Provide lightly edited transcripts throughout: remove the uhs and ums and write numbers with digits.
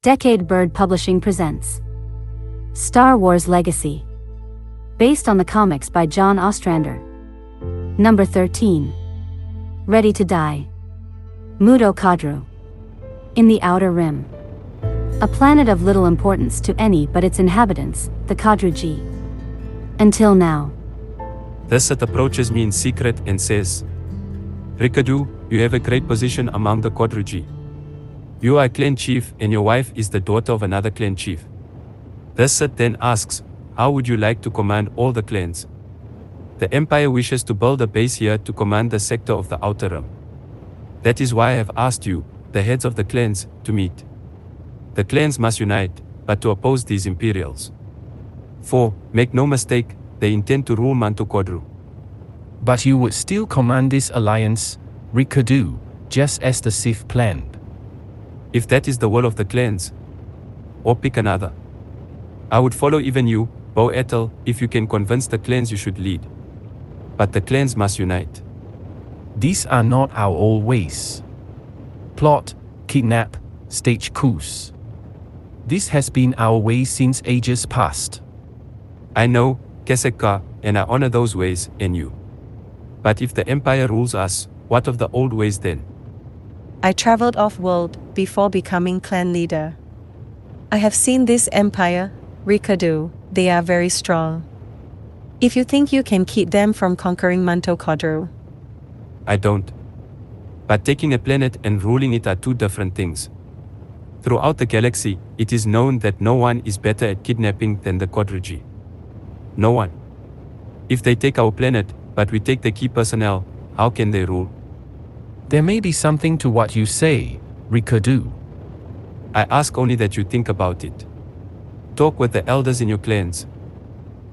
Decade Bird Publishing presents Star Wars Legacy, based on the comics by John Ostrander. Number 13. Ready to Die. Mudo Kadru. In the Outer Rim. A planet of little importance to any but its inhabitants, the Kadru-G. Until now. The Sith approaches me in secret and says, "Rikadu, you have a great position among the Kadru-G. You are a clan chief and your wife is the daughter of another clan chief." The Sith then asks, "How would you like to command all the clans?" The Empire wishes to build a base here to command the sector of the Outer Rim. That is why I have asked you, the heads of the clans, to meet. The clans must unite, but to oppose these Imperials. For, make no mistake, they intend to rule Manto Kadru. But you would still command this alliance, Rikadu, just as the Sith planned. If that is the will of the clans, or pick another. I would follow even you, Bo Ethel, if you can convince the clans you should lead. But the clans must unite. These are not our old ways. Plot, kidnap, stage coups. This has been our way since ages past. I know, Keseka, and I honor those ways, and you. But if the Empire rules us, what of the old ways then? I traveled off-world before becoming clan leader. I have seen this empire, Rikadu, they are very strong. If you think you can keep them from conquering Manto Kadru. I don't. But taking a planet and ruling it are two different things. Throughout the galaxy, it is known that no one is better at kidnapping than the Kadru-G. No one. If they take our planet, but we take the key personnel, how can they rule? There may be something to what you say, Rikadu. I ask only that you think about it. Talk with the elders in your clans.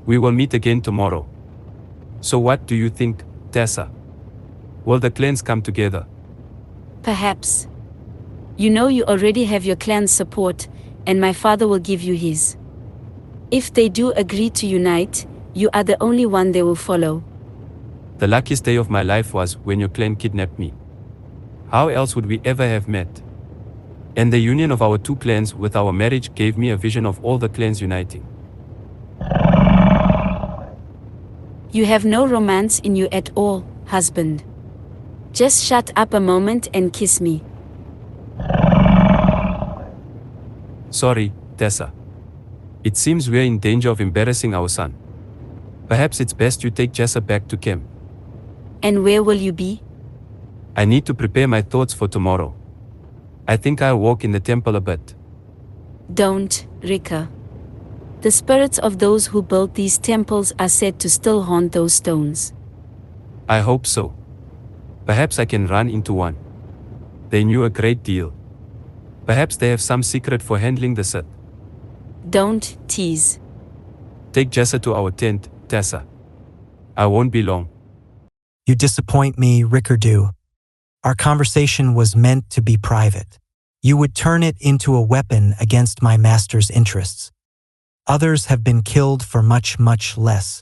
We will meet again tomorrow. So what do you think, Tessa? Will the clans come together? Perhaps. You know you already have your clan's support, and my father will give you his. If they do agree to unite, you are the only one they will follow. The luckiest day of my life was when your clan kidnapped me. How else would we ever have met? And the union of our two clans with our marriage gave me a vision of all the clans uniting. You have no romance in you at all, husband. Just shut up a moment and kiss me. Sorry, Tessa. It seems we're in danger of embarrassing our son. Perhaps it's best you take Jessa back to camp. And where will you be? I need to prepare my thoughts for tomorrow. I think I'll walk in the temple a bit. Don't, Rika. The spirits of those who built these temples are said to still haunt those stones. I hope so. Perhaps I can run into one. They knew a great deal. Perhaps they have some secret for handling the Sith. Don't tease. Take Jessa to our tent, Tessa. I won't be long. You disappoint me, Rikadu. Our conversation was meant to be private. You would turn it into a weapon against my master's interests. Others have been killed for much, much less.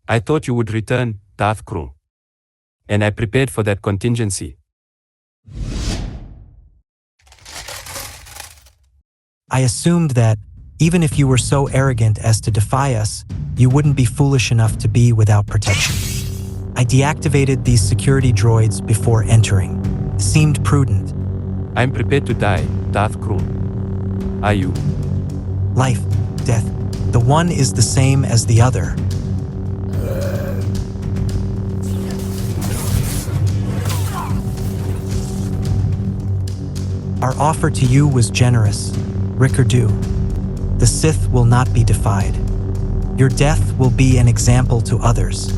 I thought you would return, Darth Krul. And I prepared for that contingency. I assumed that, even if you were so arrogant as to defy us, you wouldn't be foolish enough to be without protection. I deactivated these security droids before entering. It seemed prudent. I'm prepared to die, Darth Krul. Are you? Life, death. The one is the same as the other. Our offer to you was generous, Rikadu. The Sith will not be defied. Your death will be an example to others.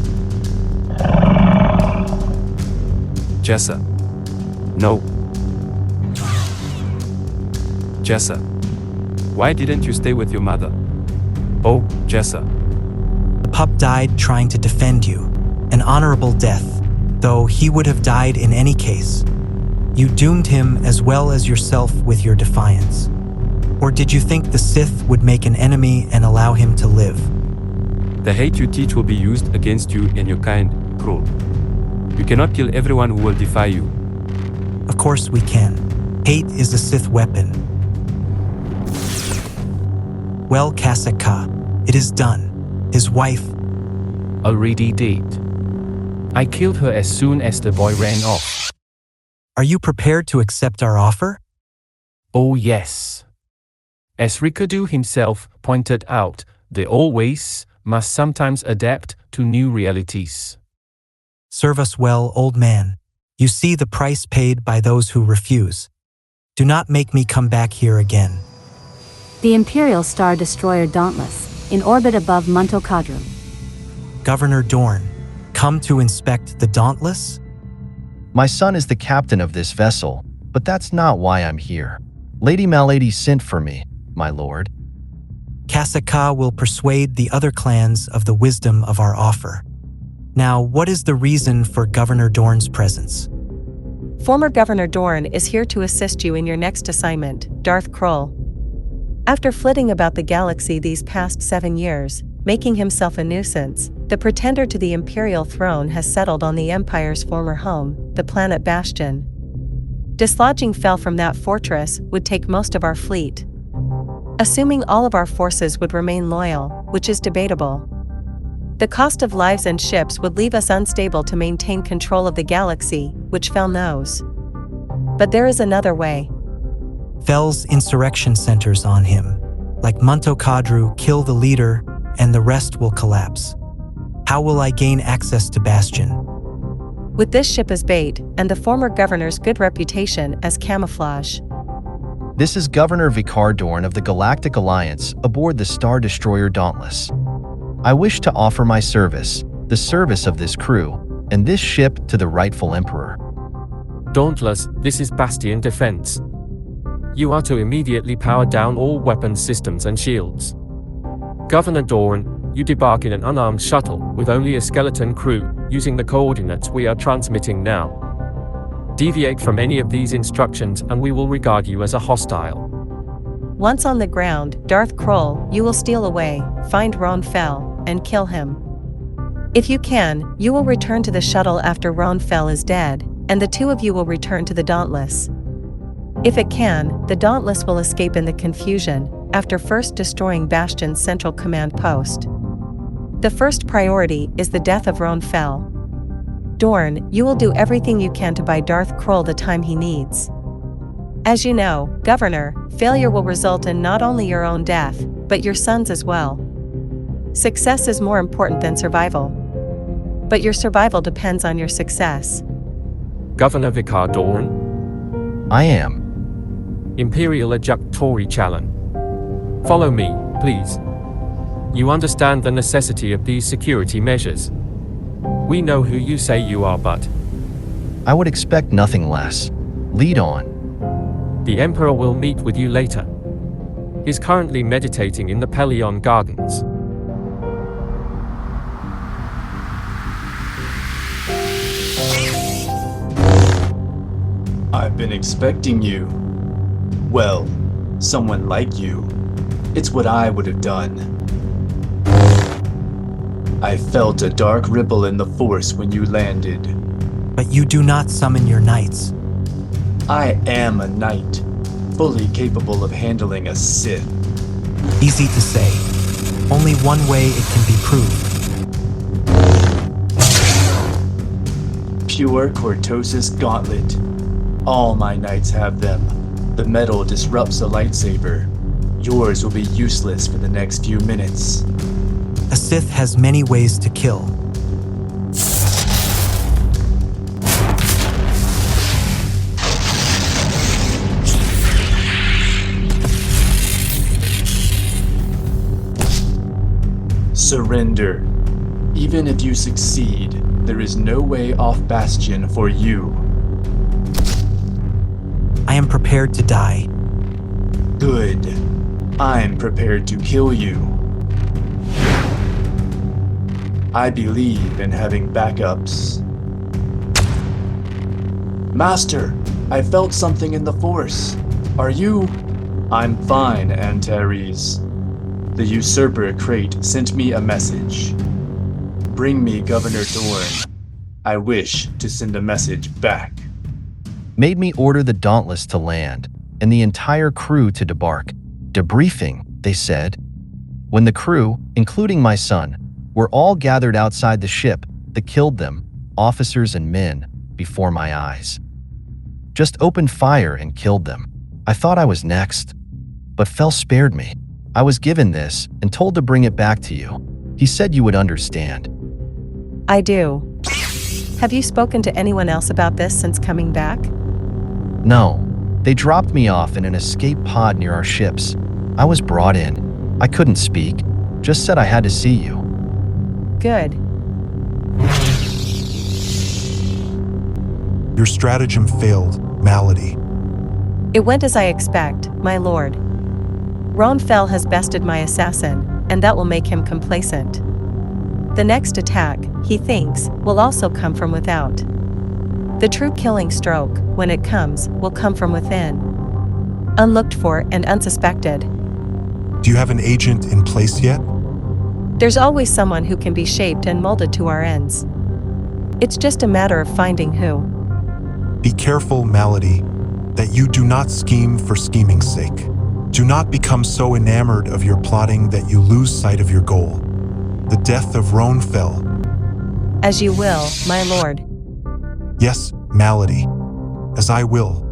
Jessa. No. Jessa. Why didn't you stay with your mother? Oh, Jessa. The pup died trying to defend you. An honorable death, though he would have died in any case. You doomed him as well as yourself with your defiance. Or did you think the Sith would make an enemy and allow him to live? The hate you teach will be used against you and your kind, Krul. You cannot kill everyone who will defy you. Of course we can. Hate is a Sith weapon. Well, Kasaka, it is done. His wife. Already did. I killed her as soon as the boy ran off. Are you prepared to accept our offer? Oh yes. As Rikadu himself pointed out, the old ways must sometimes adapt to new realities. Serve us well, old man. You see the price paid by those who refuse. Do not make me come back here again. The Imperial Star Destroyer Dauntless, in orbit above Munto Kadru. Governor Dorn, come to inspect the Dauntless? My son is the captain of this vessel, but that's not why I'm here. Lady Malady sent for me, my lord. Kasaka will persuade the other clans of the wisdom of our offer. Now, what is the reason for Governor Dorn's presence? Former Governor Dorn is here to assist you in your next assignment, Darth Krull. After flitting about the galaxy these past 7 years, making himself a nuisance, the pretender to the Imperial Throne has settled on the Empire's former home, the planet Bastion. Dislodging Fel from that fortress would take most of our fleet. Assuming all of our forces would remain loyal, which is debatable. The cost of lives and ships would leave us unstable to maintain control of the galaxy, which Fel knows. But there is another way. Fel's insurrection centers on him. Like Munto Kadru, kill the leader, and the rest will collapse. How will I gain access to Bastion? With this ship as bait, and the former governor's good reputation as camouflage. This is Governor Vicar Dorn of the Galactic Alliance aboard the Star Destroyer Dauntless. I wish to offer my service, the service of this crew, and this ship to the rightful Emperor. Dauntless, this is Bastion Defense. You are to immediately power down all weapons systems and shields. Governor Dorn, you debark in an unarmed shuttle with only a skeleton crew, using the coordinates we are transmitting now. Deviate from any of these instructions and we will regard you as a hostile. Once on the ground, Darth Krull, you will steal away, find Ron Fel, and kill him. If you can, you will return to the shuttle after Ron Fel is dead, and the two of you will return to the Dauntless. If it can, the Dauntless will escape in the confusion, after first destroying Bastion's central command post. The first priority is the death of Ron Fel. Dorn, you will do everything you can to buy Darth Krull the time he needs. As you know, Governor, failure will result in not only your own death, but your son's as well. Success is more important than survival. But your survival depends on your success. Governor Vicar Dorn? I am. Imperial Ejectory Challen. Follow me, please. You understand the necessity of these security measures. We know who you say you are, but I would expect nothing less. Lead on. the Emperor will meet with you later. He's currently meditating in the Pelion Gardens. I've been expecting you. Well, someone like you. It's what I would have done. I felt a dark ripple in the Force when you landed. But you do not summon your knights. I am a knight, fully capable of handling a Sith. Easy to say. Only one way it can be proved. Pure Cortosis Gauntlet. All my knights have them. The metal disrupts a lightsaber. Yours will be useless for the next few minutes. A Sith has many ways to kill. Surrender. Even if you succeed, there is no way off Bastion for you. I am prepared to die. Good. I'm prepared to kill you. I believe in having backups. Master, I felt something in the Force. Are you? I'm fine, Antares. The usurper Crate sent me a message. Bring me Governor Dorn. I wish to send a message back. Made me order the Dauntless to land, and the entire crew to debark. Debriefing, they said. When the crew, including my son, were all gathered outside the ship, they killed them, officers and men, before my eyes. Just opened fire and killed them. I thought I was next, but Fel spared me. I was given this and told to bring it back to you. He said you would understand. I do. Have you spoken to anyone else about this since coming back? No, they dropped me off in an escape pod near our ships. I was brought in. I couldn't speak, just said I had to see you. Good. Your stratagem failed, Malady. It went as I expect, my lord. Ron Fel has bested my assassin, and that will make him complacent. The next attack, he thinks, will also come from without. The true killing stroke, when it comes, will come from within. Unlooked for and unsuspected. Do you have an agent in place yet? There's always someone who can be shaped and molded to our ends. It's just a matter of finding who. Be careful, Malady, that you do not scheme for scheming's sake. Do not become so enamored of your plotting that you lose sight of your goal. The death of Ron Fel. As you will, my lord. Yes, Malady, as I will.